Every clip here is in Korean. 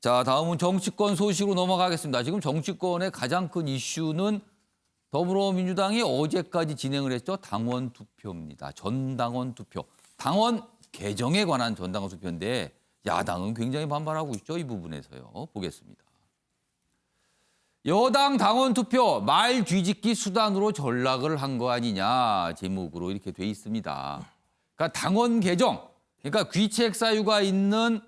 자, 다음은 정치권 소식으로 넘어가겠습니다. 지금 정치권의 가장 큰 이슈는 더불어민주당이 어제까지 진행을 했죠. 당원 투표입니다. 전당원 투표. 당원 개정에 관한 전당원 투표인데 야당은 굉장히 반발하고 있죠. 이 부분에서요. 보겠습니다. 여당 당원 투표 말 뒤집기 수단으로 전락을 한 거 아니냐 제목으로 이렇게 돼 있습니다. 그러니까 당원 개정, 그러니까 귀책 사유가 있는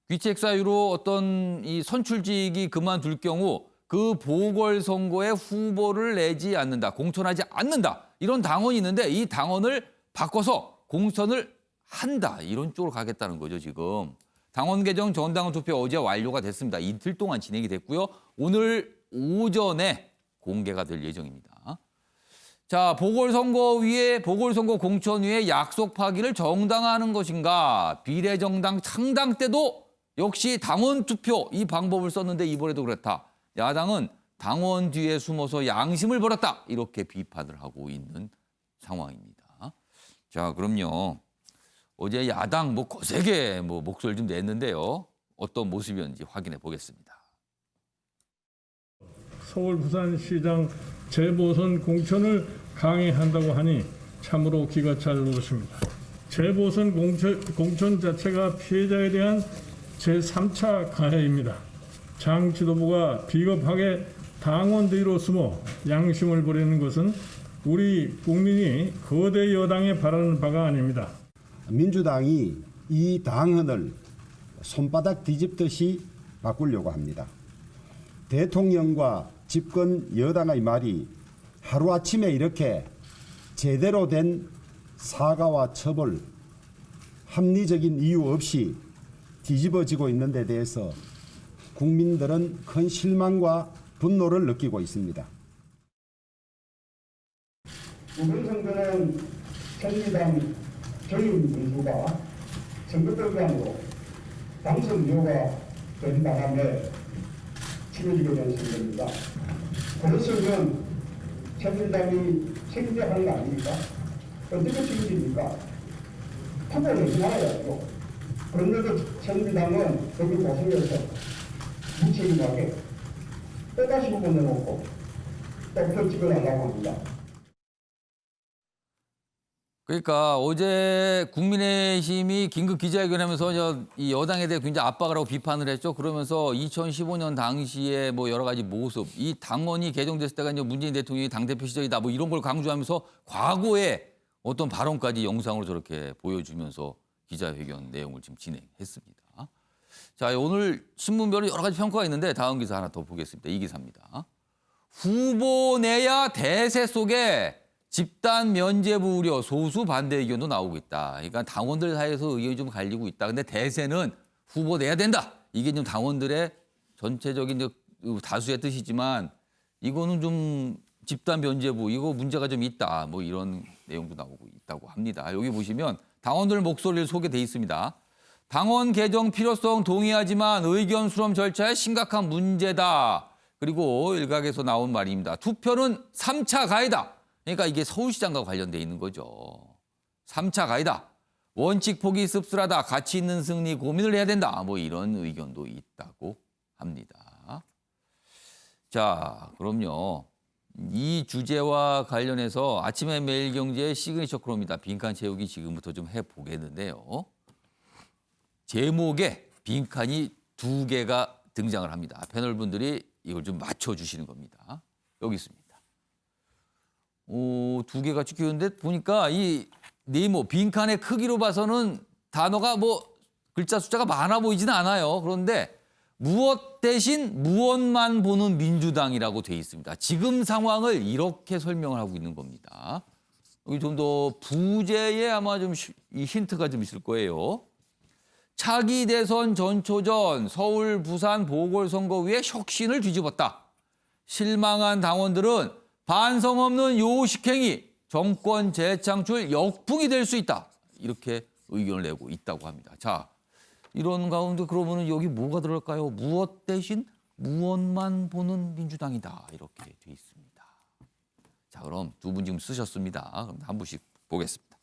귀책 사유로 어떤 이 선출직이 그만둘 경우 그 보궐선거에 후보를 내지 않는다, 공천하지 않는다 이런 당원이 있는데 이 당원을 바꿔서 공천을 한다 이런 쪽으로 가겠다는 거죠 지금. 당원 개정 전당원 투표 어제 완료가 됐습니다. 이틀 동안 진행이 됐고요. 오늘 오전에 공개가 될 예정입니다. 자, 보궐선거 공천위의 약속 파기를 정당화하는 것인가? 비례정당 창당 때도 역시 당원 투표 이 방법을 썼는데 이번에도 그렇다. 야당은 당원 뒤에 숨어서 양심을 버렸다. 이렇게 비판을 하고 있는 상황입니다. 자, 그럼요. 어제 야당 거세게 목소리를 좀 냈는데요. 어떤 모습이었는지 확인해 보겠습니다. 서울 부산시장 재보선 공천을 강행한다고 하니 참으로 기가 찰 것입니다. 재보선 공천 자체가 피해자에 대한 제3차 가해입니다. 장 지도부가 비겁하게 당원 뒤로 숨어 양심을 버리는 것은 우리 국민이 거대 여당에 바라는 바가 아닙니다. 민주당이 이 당헌을 손바닥 뒤집듯이 바꾸려고 합니다. 대통령과 집권 여당의 말이 하루아침에 이렇게 제대로 된 사과와 처벌, 합리적인 이유 없이 뒤집어지고 있는 데 대해서 국민들은 큰 실망과 분노를 느끼고 있습니다. 이번 선거는 새누리당 조윤 군수가 선거 결과로 당선 여부가 된 바람에 치러지게 된 선거입니다. 그래서는 새누리당이 책임져야 거 아닙니까? 어떻게 책임집니까? 투표를 나와야죠. 그런데도 새누리당은 여기 고생해서 무책임하게 또다시 후보 내놓고 또 표집을 하려고 합니다. 그러니까 어제 국민의힘이 긴급 기자회견하면서 이 여당에 대해 굉장히 압박을 하고 비판을 했죠. 그러면서 2015년 당시에 여러 가지 모습, 이 당원이 개정됐을 때가 이제 문재인 대통령이 당대표 시절이다 이런 걸 강조하면서 과거의 어떤 발언까지 영상으로 저렇게 보여주면서 기자회견 내용을 지금 진행했습니다. 자, 오늘 신문별로 여러 가지 평가가 있는데 다음 기사 하나 더 보겠습니다. 이 기사입니다. 후보 내야 대세 속에 집단 면죄부 우려 소수 반대 의견도 나오고 있다. 그러니까 당원들 사이에서 의견이 좀 갈리고 있다. 근데 대세는 후보 내야 된다. 이게 좀 당원들의 전체적인 다수의 뜻이지만 이거는 좀 집단 면죄부 이거 문제가 좀 있다. 이런 내용도 나오고 있다고 합니다. 여기 보시면 당원들 목소리를 소개돼 있습니다. 당원 개정 필요성 동의하지만 의견 수렴 절차에 심각한 문제다. 그리고 일각에서 나온 말입니다. 투표는 3차 가해다. 그러니까 이게 서울시장과 관련돼 있는 거죠. 3차 가해다. 원칙 포기 씁쓸하다. 가치 있는 승리 고민을 해야 된다. 이런 의견도 있다고 합니다. 자, 그럼요. 이 주제와 관련해서 아침에 매일경제의 시그니처 코너입니다. 빈칸 채우기 지금부터 좀 해보겠는데요. 제목에 빈칸이 2개가 등장을 합니다. 패널분들이 이걸 좀 맞춰주시는 겁니다. 여기 있습니다. 2개가 찍혀 있는데 보니까 이 네모 빈칸의 크기로 봐서는 단어가 글자 숫자가 많아 보이지는 않아요. 그런데 무엇 대신 무엇만 보는 민주당이라고 돼 있습니다. 지금 상황을 이렇게 설명을 하고 있는 겁니다. 여기 좀 더 부제에 아마 좀 이 힌트가 좀 있을 거예요. 차기 대선 전초전 서울 부산 보궐선거위의 혁신을 뒤집었다. 실망한 당원들은 반성 없는 요식행위, 정권 재창출 역풍이 될 수 있다. 이렇게 의견을 내고 있다고 합니다. 자, 이런 가운데 그러면 여기 뭐가 들어갈까요? 무엇 대신 무엇만 보는 민주당이다. 이렇게 돼 있습니다. 자, 그럼 두 분 지금 쓰셨습니다. 그럼 한 분씩 보겠습니다.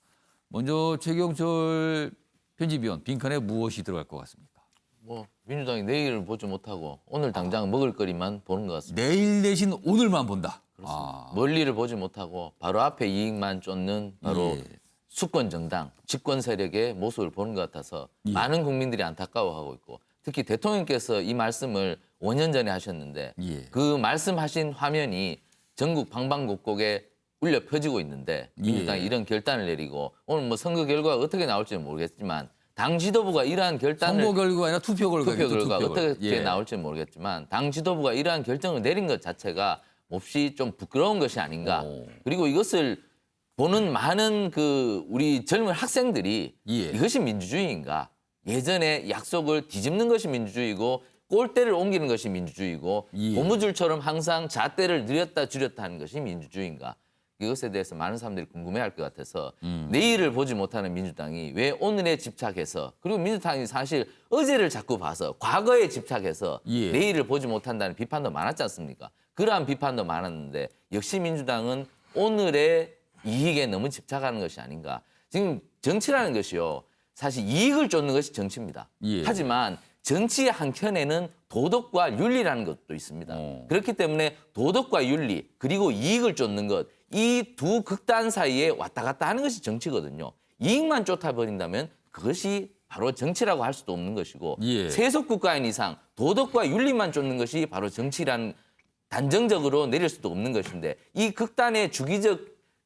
먼저 최경철 편집위원, 빈칸에 무엇이 들어갈 것 같습니까? 뭐 민주당이 내일을 보지 못하고 오늘 당장 먹을 거리만 보는 것 같습니다. 내일 대신 오늘만 본다. 아. 멀리를 보지 못하고 바로 앞에 이익만 쫓는 바로 예. 수권 정당, 집권 세력의 모습을 보는 것 같아서 예. 많은 국민들이 안타까워하고 있고 특히 대통령께서 이 말씀을 5년 전에 하셨는데 예. 그 말씀하신 화면이 전국 방방곡곡에 울려 퍼지고 있는데 민주당이 예. 이런 결단을 내리고 오늘 뭐 선거 결과가 어떻게 나올지는 모르겠지만 당 지도부가 이러한 결단을 선거 결과가 아니라 투표 결과겠죠. 투표 결과 어떻게 예. 나올지는 모르겠지만 당 지도부가 이러한 결정을 내린 것 자체가 몹시 좀 부끄러운 것이 아닌가. 오. 그리고 이것을 보는 많은 그 우리 젊은 학생들이 예. 이것이 민주주의인가? 예전에 약속을 뒤집는 것이 민주주의고 꼴대를 옮기는 것이 민주주의고 예. 고무줄처럼 항상 잣대를 늘렸다 줄였다 하는 것이 민주주의인가? 이것에 대해서 많은 사람들이 궁금해할 것 같아서 내일을 보지 못하는 민주당이 왜 오늘에 집착해서 그리고 민주당이 사실 어제를 자꾸 봐서 과거에 집착해서 예. 내일을 보지 못한다는 비판도 많았지 않습니까? 그러한 비판도 많았는데 역시 민주당은 오늘의 이익에 너무 집착하는 것이 아닌가. 지금 정치라는 것이요. 사실 이익을 쫓는 것이 정치입니다. 예. 하지만 정치의 한켠에는 도덕과 윤리라는 것도 있습니다. 그렇기 때문에 도덕과 윤리 그리고 이익을 쫓는 것 이 두 극단 사이에 왔다 갔다 하는 것이 정치거든요. 이익만 쫓아버린다면 그것이 바로 정치라고 할 수도 없는 것이고 예. 세속 국가인 이상 도덕과 윤리만 쫓는 것이 바로 정치라는 단정적으로 내릴 수도 없는 것인데 이 극단의 주기적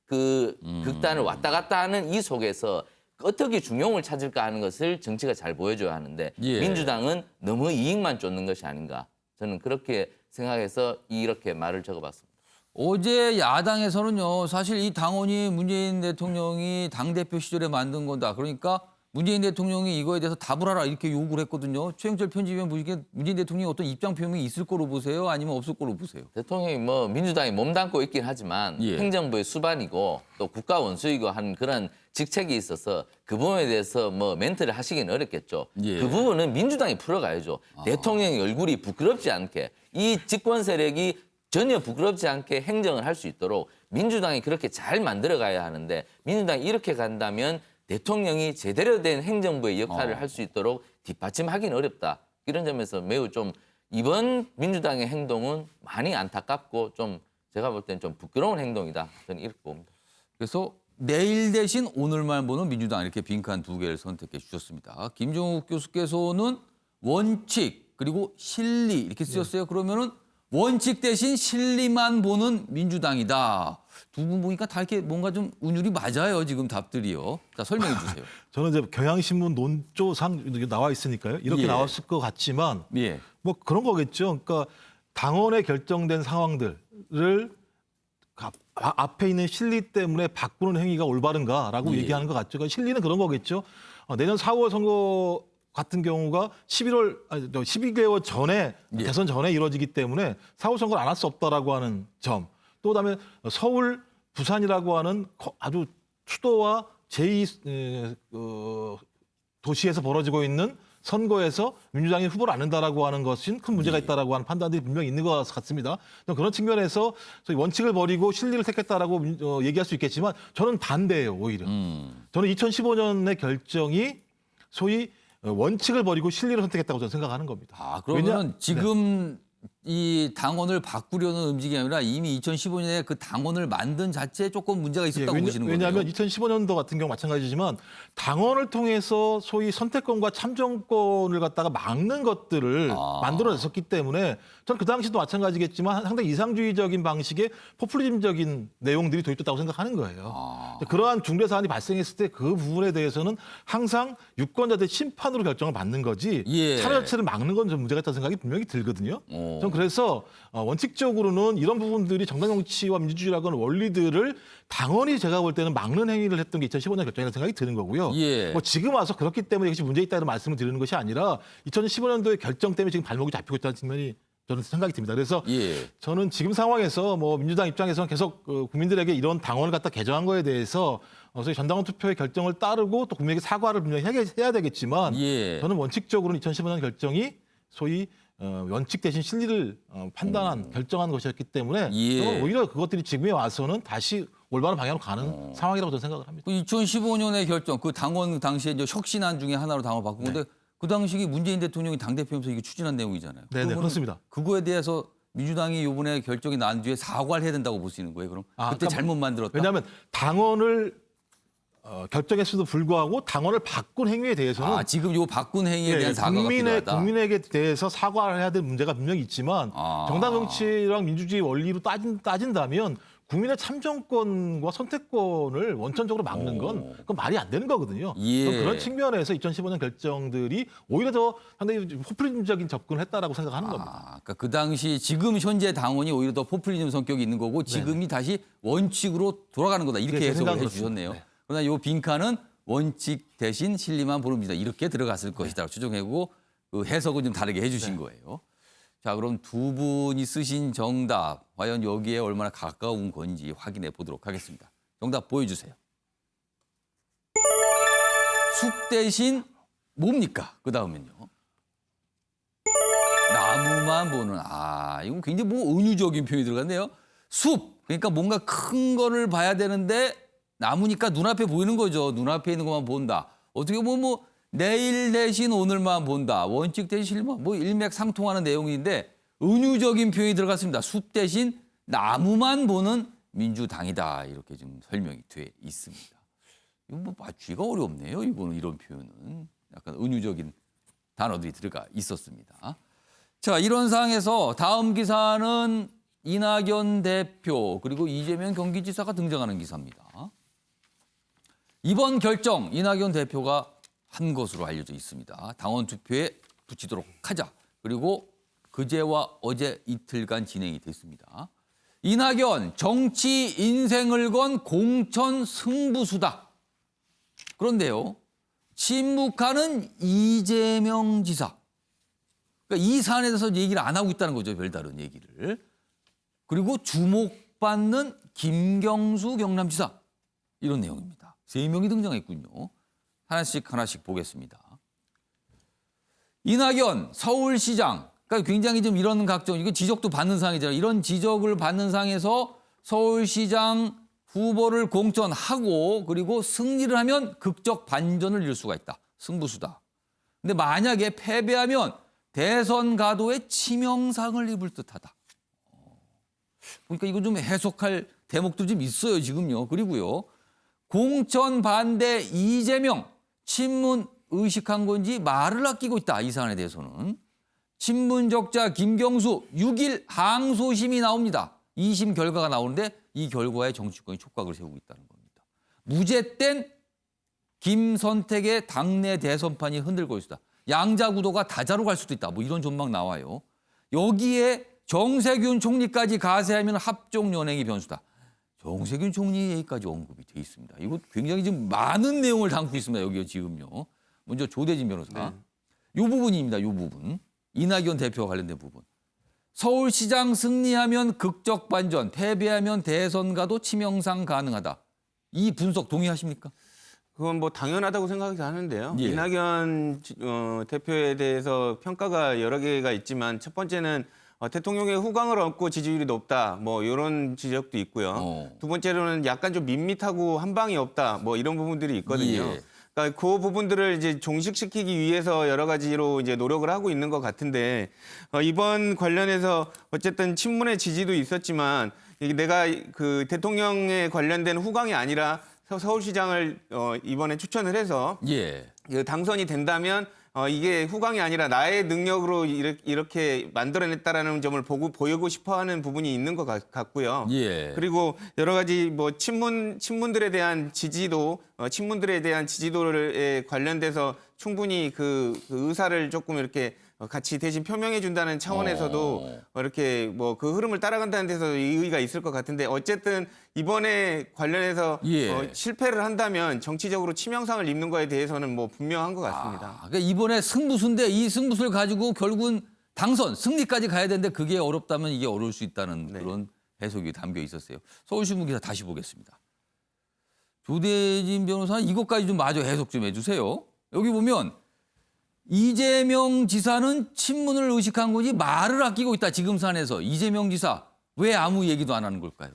그 극단을 왔다 갔다 하는 이 속에서 어떻게 중용을 찾을까 하는 것을 정치가 잘 보여줘야 하는데 예. 민주당은 너무 이익만 쫓는 것이 아닌가. 저는 그렇게 생각해서 이렇게 말을 적어봤습니다. 어제 야당에서는요. 사실 이 당원이 문재인 대통령이 당대표 시절에 만든 거다. 그러니까 문재인 대통령이 이거에 대해서 답을 하라 이렇게 요구를 했거든요. 최영철 편집위원 보시기에 문재인 대통령이 어떤 입장 표명이 있을 거로 보세요? 아니면 없을 거로 보세요? 대통령이 뭐 민주당이 몸담고 있긴 하지만 예. 행정부의 수반이고 또 국가 원수이고 한 그런 직책이 있어서 그 부분에 대해서 뭐 멘트를 하시기는 어렵겠죠. 예. 그 부분은 민주당이 풀어가야죠. 대통령의 얼굴이 부끄럽지 않게 이 집권 세력이 전혀 부끄럽지 않게 행정을 할 수 있도록 민주당이 그렇게 잘 만들어가야 하는데 민주당이 이렇게 간다면 대통령이 제대로 된 행정부의 역할을 할 수 있도록 뒷받침하기는 어렵다. 이런 점에서 매우 좀 이번 민주당의 행동은 많이 안타깝고 좀 제가 볼 때는 좀 부끄러운 행동이다. 저는 이렇게 봅니다. 그래서 내일 대신 오늘만 보는 민주당 이렇게 빈칸 두 개를 선택해 주셨습니다. 김종욱 교수께서는 원칙 그리고 실리 이렇게 쓰셨어요. 그러면은 원칙 대신 실리만 보는 민주당이다. 두 분 보니까 다 이렇게 뭔가 좀 운율이 맞아요. 지금 답들이요. 자, 설명해 주세요. 저는 이제 경향신문 논조상 이렇게 나와 있으니까요. 이렇게 예. 나왔을 것 같지만 예. 뭐 그런 거겠죠. 그러니까 당원에 결정된 상황들을 앞에 있는 실리 때문에 바꾸는 행위가 올바른가라고 예. 얘기하는 것 같죠. 그러니까 실리는 그런 거겠죠. 내년 4월 선거 같은 경우가 12개월 전에 예. 대선 전에 이루어지기 때문에 4월 선거를 안 할 수 없다라고 하는 점. 또 그다음에 서울, 부산이라고 하는 아주 수도와 제2 도시에서 벌어지고 있는 선거에서 민주당이 후보를 안 낸다라고 하는 것은 큰 문제가 있다라고 하는 판단들이 분명히 있는 것 같습니다. 그런 측면에서 소위 원칙을 버리고 실리를 택했다라고 얘기할 수 있겠지만 저는 반대예요, 오히려. 저는 2015년의 결정이 소위 원칙을 버리고 실리를 선택했다고 저는 생각하는 겁니다. 아, 그러면 지금 이 당원을 바꾸려는 움직임이 아니라 이미 2015년에 그 당원을 만든 자체에 조금 문제가 있었다고 보시는 거예요? 왜냐하면 2015년도 같은 경우 마찬가지지만 당원을 통해서 소위 선택권과 참정권을 갖다가 막는 것들을 만들어냈었기 때문에 저는 그 당시도 마찬가지겠지만 상당히 이상주의적인 방식의 포퓰리즘적인 내용들이 도입됐다고 생각하는 거예요. 그러한 중대 사안이 발생했을 때 그 부분에 대해서는 항상 유권자들 심판으로 결정을 받는 거지 예. 참여 자체를 막는 건 좀 문제가 있다는 생각이 분명히 들거든요. 전 그래서 원칙적으로는 이런 부분들이 정당 정치와 민주주의라고 하는 원리들을 당원이 제가 볼 때는 막는 행위를 했던 게 2015년 결정이라는 생각이 드는 거고요. 예. 뭐 지금 와서 그렇기 때문에 이것이 문제 있다는 말씀을 드리는 것이 아니라 2015년도의 결정 때문에 지금 발목이 잡히고 있다는 측면이 저는 생각이 듭니다. 그래서 예. 저는 지금 상황에서 뭐 민주당 입장에서는 계속 국민들에게 이런 당원을 갖다 개정한 거에 대해서 소위 전당원 투표의 결정을 따르고 또 국민에게 사과를 분명히 해야 되겠지만 예. 저는 원칙적으로는 2015년 결정이 소위 원칙 대신 실리를 판단한 결정한 것이었기 때문에 예. 저는 오히려 그것들이 지금에 와서는 다시 올바른 방향으로 가는 상황이라고 저는 생각을 합니다. 그 2015년의 결정, 그 당원 당시에 이제 혁신안 중에 하나로 당원 바꾼 건데 그 당시 문재인 대통령이 당대표면서 이게 추진한 내용이잖아요. 네네, 그러면은 그렇습니다. 그거에 대해서 민주당이 이번에 결정이 난 뒤에 사과를 해야 된다고 볼 수 있는 거예요. 그럼 그때 그러니까 잘못 만들었다. 왜냐하면 당원을 결정했음에도 불구하고 당원을 바꾼 행위에 대해서는 지금 요 바꾼 행위에 예, 대한 사과가 필요하다. 국민에게 대해서 사과를 해야 될 문제가 분명히 있지만 정당 정치랑 민주주의 원리로 따진다면 국민의 참정권과 선택권을 원천적으로 막는 건 그건 말이 안 되는 거거든요. 예. 그런 측면에서 2015년 결정들이 오히려 더 상당히 포퓰리즘적인 접근을 했다라고 생각하는 겁니다. 그러니까 그 당시 지금 현재 당원이 오히려 더 포퓰리즘 성격이 있는 거고 지금이 다시 원칙으로 돌아가는 거다. 이렇게 네, 제 해석을 생각은 해주셨네요. 그렇습니다. 네. 그러나 요 빈칸은 원칙 대신 실리만 보는 비자 이렇게 들어갔을 것이다. 추정하고 그 해석은 좀 다르게 해주신 거예요. 자, 그럼 두 분이 쓰신 정답 과연 여기에 얼마나 가까운 건지 확인해 보도록 하겠습니다. 정답 보여주세요. 숲 대신 뭡니까? 그 다음은요. 나무만 보는 이건 굉장히 뭐 은유적인 표현이 들어갔네요. 숲 그러니까 뭔가 큰 거를 봐야 되는데 나무니까 눈앞에 보이는 거죠. 눈앞에 있는 것만 본다. 어떻게 보면 뭐 내일 대신 오늘만 본다. 원칙 대신 실만 뭐 일맥상통하는 내용인데 은유적인 표현이 들어갔습니다. 숲 대신 나무만 보는 민주당이다. 이렇게 좀 설명이 돼 있습니다. 이거 뭐 맞추기가 어렵네요. 이거는 이런 표현은 약간 은유적인 단어들이 들어가 있었습니다. 자, 이런 상황에서 다음 기사는 이낙연 대표 그리고 이재명 경기지사가 등장하는 기사입니다. 이번 결정 이낙연 대표가 한 것으로 알려져 있습니다. 당원 투표에 붙이도록 하자. 그리고 그제와 어제 이틀간 진행이 됐습니다. 이낙연 정치 인생을 건 공천 승부수다. 그런데요. 침묵하는 이재명 지사. 그러니까 이 사안에 대해서 얘기를 안 하고 있다는 거죠. 별다른 얘기를. 그리고 주목받는 김경수 경남지사. 이런 내용입니다. 3명이 등장했군요. 하나씩 보겠습니다. 이낙연 서울시장. 그러니까 굉장히 좀 이런 각종, 이거 지적도 받는 상황이잖아요. 이런 지적을 받는 상황에서 서울시장 후보를 공천하고 그리고 승리를 하면 극적 반전을 이룰 수가 있다. 승부수다. 근데 만약에 패배하면 대선 가도에 치명상을 입을 듯하다. 그러니까 이거 좀 해석할 대목도 좀 있어요, 지금요. 그리고요. 공천 반대 이재명 친문 의식한 건지 말을 아끼고 있다. 이 사안에 대해서는. 친문적자 김경수 6일 항소심이 나옵니다. 2심 결과가 나오는데 이 결과에 정치권이 촉각을 세우고 있다는 겁니다. 무죄된 김선택의 당내 대선판이 흔들고 있다. 양자 구도가 다자로 갈 수도 있다. 뭐 이런 전망 나와요. 여기에 정세균 총리까지 가세하면 합종 연행이 변수다. 정세균 총리 얘기까지 언급이 돼 있습니다. 이거 굉장히 좀 많은 내용을 담고 있습니다. 여기요 지금요. 먼저 조대진 변호사. 이 부분입니다. 이 부분. 이낙연 대표와 관련된 부분. 서울시장 승리하면 극적 반전, 패배하면 대선 가도 치명상 가능하다. 이 분석 동의하십니까? 그건 뭐 당연하다고 생각이 하는데요. 예. 이낙연 대표에 대해서 평가가 여러 개가 있지만 첫 번째는 대통령의 후광을 얻고 지지율이 높다. 뭐 이런 지적도 있고요. 두 번째로는 약간 좀 밋밋하고 한 방이 없다. 뭐 이런 부분들이 있거든요. 예. 그러니까 그 부분들을 이제 종식시키기 위해서 여러 가지로 이제 노력을 하고 있는 것 같은데 이번 관련해서 어쨌든 친문의 지지도 있었지만 이게 내가 그 대통령에 관련된 후광이 아니라 서울시장을 이번에 추천을 해서 예. 당선이 된다면 이게 후광이 아니라 나의 능력으로 이렇게 만들어냈다라는 점을 보이고 싶어하는 부분이 있는 것 같고요. 예. 그리고 여러 가지 뭐 친문들에 대한 지지도, 친문들에 대한 지지도에 관련돼서 충분히 그 의사를 조금 이렇게 같이 대신 표명해 준다는 차원에서도 이렇게 뭐 그 흐름을 따라간다는 데서 의의가 있을 것 같은데 어쨌든 이번에 관련해서 예. 실패를 한다면 정치적으로 치명상을 입는 거에 대해서는 뭐 분명한 것 같습니다. 그러니까 이번에 승부수인데 이 승부수를 가지고 결국은 당선, 승리까지 가야 되는데 그게 어렵다면 이게 어려울 수 있다는 그런 해석이 담겨 있었어요. 서울신문 기사 다시 보겠습니다. 조대진 변호사는 이것까지 좀 마저 해석 좀 해주세요. 여기 보면 이재명 지사는 친문을 의식한 거지 말을 아끼고 있다. 지금 산에서 이재명 지사 왜 아무 얘기도 안 하는 걸까요?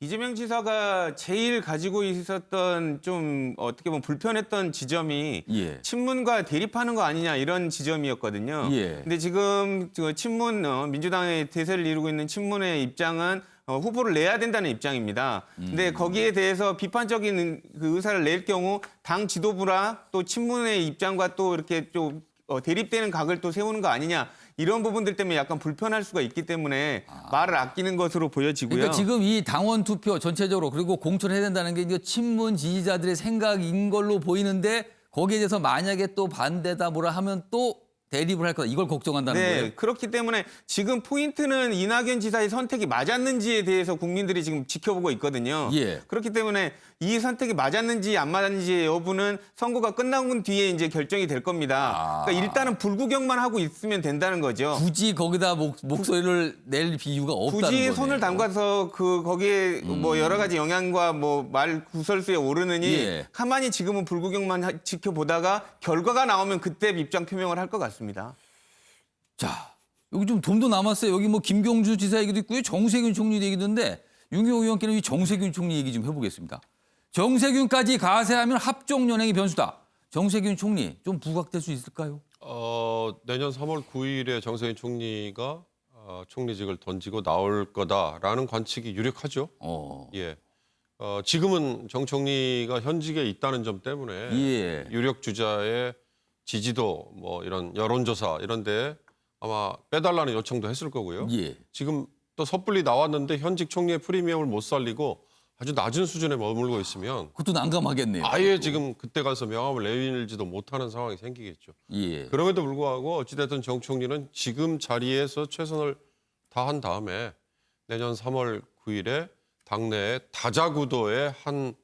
이재명 지사가 제일 가지고 있었던 좀 어떻게 보면 불편했던 지점이 예. 친문과 대립하는 거 아니냐 이런 지점이었거든요. 예. 근데 지금 친문 민주당의 대세를 이루고 있는 친문의 입장은 후보를 내야 된다는 입장입니다. 근데 거기에 대해서 비판적인 그 의사를 낼 경우 당 지도부랑 또 친문의 입장과 또 이렇게 좀 대립되는 각을 또 세우는 거 아니냐 이런 부분들 때문에 약간 불편할 수가 있기 때문에 말을 아끼는 것으로 보여지고요. 그러니까 지금 이 당원 투표 전체적으로 그리고 공천을 해야 된다는 게 이제 친문 지지자들의 생각인 걸로 보이는데 거기에 대해서 만약에 또 반대다 뭐라 하면 또 대립을 할 거다. 이걸 걱정한다는 거예요. 네, 그렇기 때문에 지금 포인트는 이낙연 지사의 선택이 맞았는지에 대해서 국민들이 지금 지켜보고 있거든요. 예. 그렇기 때문에 이 선택이 맞았는지 안 맞았는지의 여부는 선거가 끝난 뒤에 이제 결정이 될 겁니다. 그러니까 일단은 불구경만 하고 있으면 된다는 거죠. 굳이 거기다 목소리를 낼 이유가 없다는 굳이 거네요. 손을 담가서 거기에 뭐 여러 가지 영향과 뭐 말 구설수에 오르느니 예. 가만히 지금은 불구경만 지켜보다가 결과가 나오면 그때 입장 표명을 할 것 같습니다. 자, 여기 좀 돈도 남았어요. 여기 뭐 김경수 지사 얘기도 있고요. 정세균 총리 얘기도 있는데 윤경호 의원께는 이 정세균 총리 얘기 좀 해보겠습니다. 정세균까지 가세하면 합종연행이 변수다. 정세균 총리 좀 부각될 수 있을까요? 내년 3월 9일에 정세균 총리가 총리직을 던지고 나올 거다라는 관측이 유력하죠. 예. 지금은 정 총리가 현직에 있다는 점 때문에 예. 유력 주자의 지지도 뭐 이런 여론조사 이런 데 아마 빼달라는 요청도 했을 거고요. 예. 지금 또 섣불리 나왔는데 현직 총리의 프리미엄을 못 살리고 아주 낮은 수준에 머물고 있으면 그것도 난감하겠네요. 아예 지금 그때 가서 명함을 내밀지도 못하는 상황이 생기겠죠. 예. 그럼에도 불구하고 어찌됐든 정 총리는 지금 자리에서 최선을 다한 다음에 내년 3월 9일에 당내의 다자구도의 한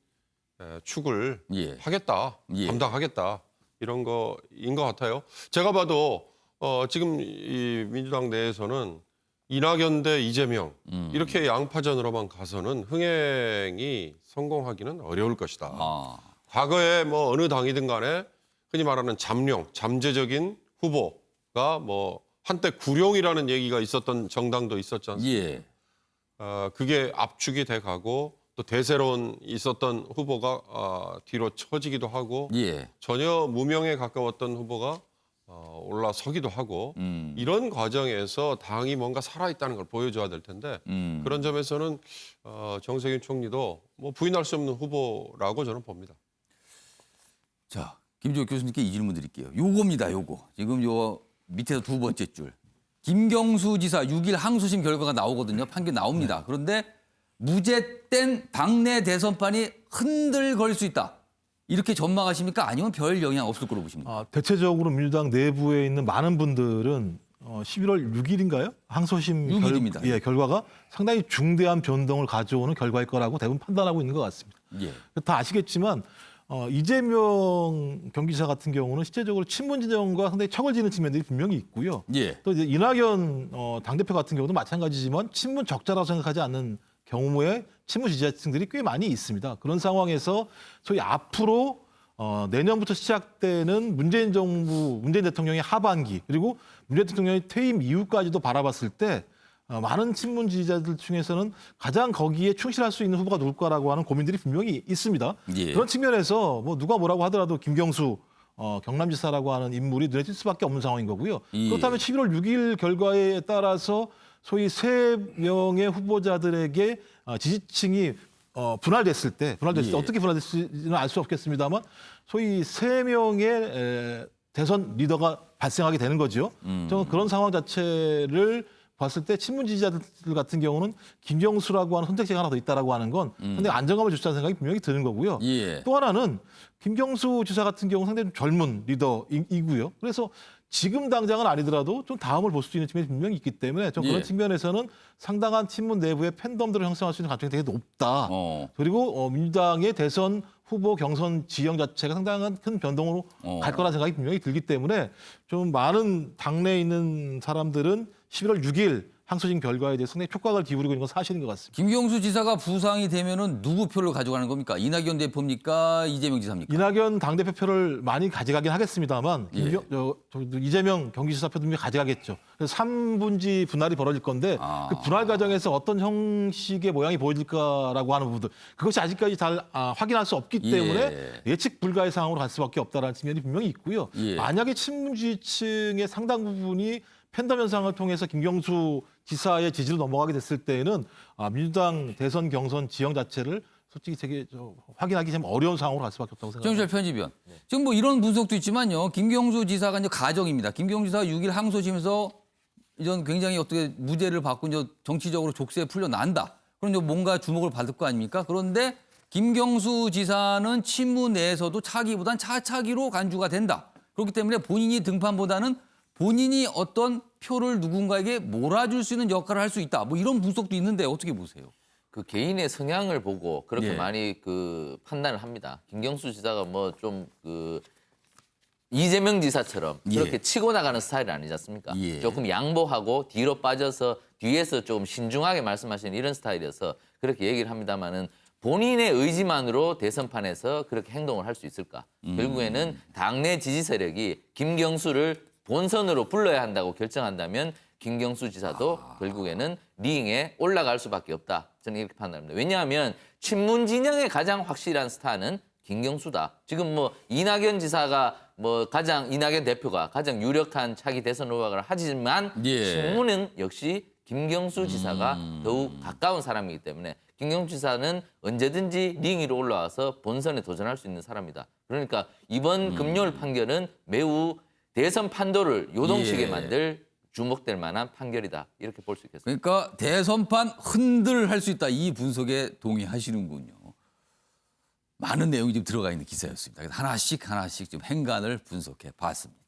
축을 예. 하겠다, 예. 감당하겠다 이런 거인 것 같아요. 제가 봐도 지금 이 민주당 내에서는 이낙연 대 이재명 이렇게 양파전으로만 가서는 흥행이 성공하기는 어려울 것이다. 과거에 뭐 어느 당이든 간에 흔히 말하는 잠룡, 잠재적인 후보가 뭐 한때 구룡이라는 얘기가 있었던 정당도 있었지 않습니까? 예. 그게 압축이 돼 가고 또 대세론 있었던 후보가 뒤로 처지기도 하고 예. 전혀 무명에 가까웠던 후보가 올라서기도 하고 이런 과정에서 당이 뭔가 살아있다는 걸 보여줘야 될 텐데 그런 점에서는 정세균 총리도 뭐 부인할 수 없는 후보라고 저는 봅니다. 자, 김종욱 교수님께 이 질문 드릴게요. 요겁니다, 요거. 지금 요 밑에서 두 번째 줄. 김경수 지사 6일 항소심 결과가 나오거든요. 판결 나옵니다. 그런데 무죄 땐 당내 대선판이 흔들걸 수 있다. 이렇게 전망하십니까? 아니면 별 영향 없을 거로 보십니까? 대체적으로 민주당 내부에 있는 많은 분들은 11월 6일인가요? 항소심 6일입니다. 결과가 상당히 중대한 변동을 가져오는 결과일 거라고 대부분 판단하고 있는 것 같습니다. 예. 다 아시겠지만 이재명 경기지사 같은 경우는 실제적으로 친문 진영과 상당히 척을 지는 측면들이 분명히 있고요. 예. 또 이제 이낙연 당대표 같은 경우도 마찬가지지만 친문 적자라고 생각하지 않는 경우에 친문 지지자층들이 꽤 많이 있습니다. 그런 상황에서 소위 앞으로 내년부터 시작되는 문재인 정부, 문재인 대통령의 하반기 그리고 문재인 대통령의 퇴임 이후까지도 바라봤을 때 많은 친문 지지자들 중에서는 가장 거기에 충실할 수 있는 후보가 누굴까라고 하는 고민들이 분명히 있습니다. 예. 그런 측면에서 뭐 누가 뭐라고 하더라도 김경수 경남지사라고 하는 인물이 눈에 띌 수밖에 없는 상황인 거고요. 예. 그렇다면 11월 6일 결과에 따라서 소위 3명의 후보자들에게 지지층이 분할됐을 때 예. 어떻게 분할됐을지는 알 수 없겠습니다만 소위 3명의 대선 리더가 발생하게 되는 거죠. 저는 그런 상황 자체를 봤을 때 친문 지지자들 같은 경우는 김경수라고 하는 선택지가 하나 더 있다라고 하는 건 상당히 안정감을 줄 수 있다는 생각이 분명히 드는 거고요. 예. 또 하나는 김경수 지사 같은 경우는 상당히 좀 젊은 리더이고요. 그래서 지금 당장은 아니더라도 좀 다음을 볼 수 있는 측면이 분명히 있기 때문에 좀 그런 예. 측면에서는 상당한 친문 내부의 팬덤들을 형성할 수 있는 가능성이 되게 높다. 그리고 민주당의 대선 후보 경선 지형 자체가 상당한 큰 변동으로 갈 거라는 생각이 분명히 들기 때문에 좀 많은 당내에 있는 사람들은 11월 6일 항소심 결과에 대해서 상당히 촉각을 기울이고 있는 건 사실인 것 같습니다. 김경수 지사가 부상이 되면은 누구 표를 가져가는 겁니까? 이낙연 대표입니까? 이재명 지사입니까? 이낙연 당대표 표를 많이 가져가긴 하겠습니다만 예. 이재명 경기지사 표도 분명히 가져가겠죠. 그래서 3분지 분할이 벌어질 건데 그 분할 과정에서 어떤 형식의 모양이 보여질까라고 하는 부분들 그것이 아직까지 잘 확인할 수 없기 때문에 예측 불가의 상황으로 갈 수밖에 없다라는 측면이 분명히 있고요. 만약에 친문지지층의 상당 부분이 팬덤 현상을 통해서 김경수 지사의 지지로 넘어가게 됐을 때에는 민주당 대선 경선 지형 자체를 솔직히 되게 확인하기 좀 어려운 상황으로 갈 수밖에 없다고 생각합니다. 정철 편집위원. 지금 뭐 이런 분석도 있지만요. 김경수 지사가 이제 가정입니다. 김경수 지사가 6일 항소심에서 이전 굉장히 어떻게 무죄를 받고 이제 정치적으로 족쇄에 풀려난다. 그럼 이제 뭔가 주목을 받을 거 아닙니까? 그런데 김경수 지사는 친문 내에서도 차기보단 차차기로 간주가 된다. 그렇기 때문에 본인이 등판보다는 본인이 어떤 표를 누군가에게 몰아줄 수 있는 역할을 할 수 있다. 뭐 이런 분석도 있는데 어떻게 보세요? 그 개인의 성향을 보고 그렇게 예. 많이 그 판단을 합니다. 김경수 지사가 뭐 좀 그 이재명 지사처럼 그렇게 치고 나가는 스타일이 아니지 않습니까? 예. 조금 양보하고 뒤로 빠져서 뒤에서 좀 신중하게 말씀하시는 이런 스타일이어서 그렇게 얘기를 합니다마는 본인의 의지만으로 대선판에서 그렇게 행동을 할 수 있을까? 결국에는 당내 지지 세력이 김경수를 본선으로 불러야 한다고 결정한다면 김경수 지사도 결국에는 링에 올라갈 수밖에 없다. 저는 이렇게 판단합니다. 왜냐하면 친문 진영의 가장 확실한 스타는 김경수다. 지금 뭐 이낙연 지사가 뭐 이낙연 대표가 가장 유력한 차기 대선 후보를 하지만 친문은 역시 김경수 지사가 더욱 가까운 사람이기 때문에 김경수 지사는 언제든지 링 위로 올라와서 본선에 도전할 수 있는 사람이다. 그러니까 이번 금요일 판결은 매우 대선 판도를 요동치게 만들 주목될 만한 판결이다. 이렇게 볼 수 있겠습니다. 그러니까 대선판 흔들할 수 있다. 이 분석에 동의하시는군요. 많은 내용이 좀 들어가 있는 기사였습니다. 그래서 하나씩 좀 행간을 분석해 봤습니다.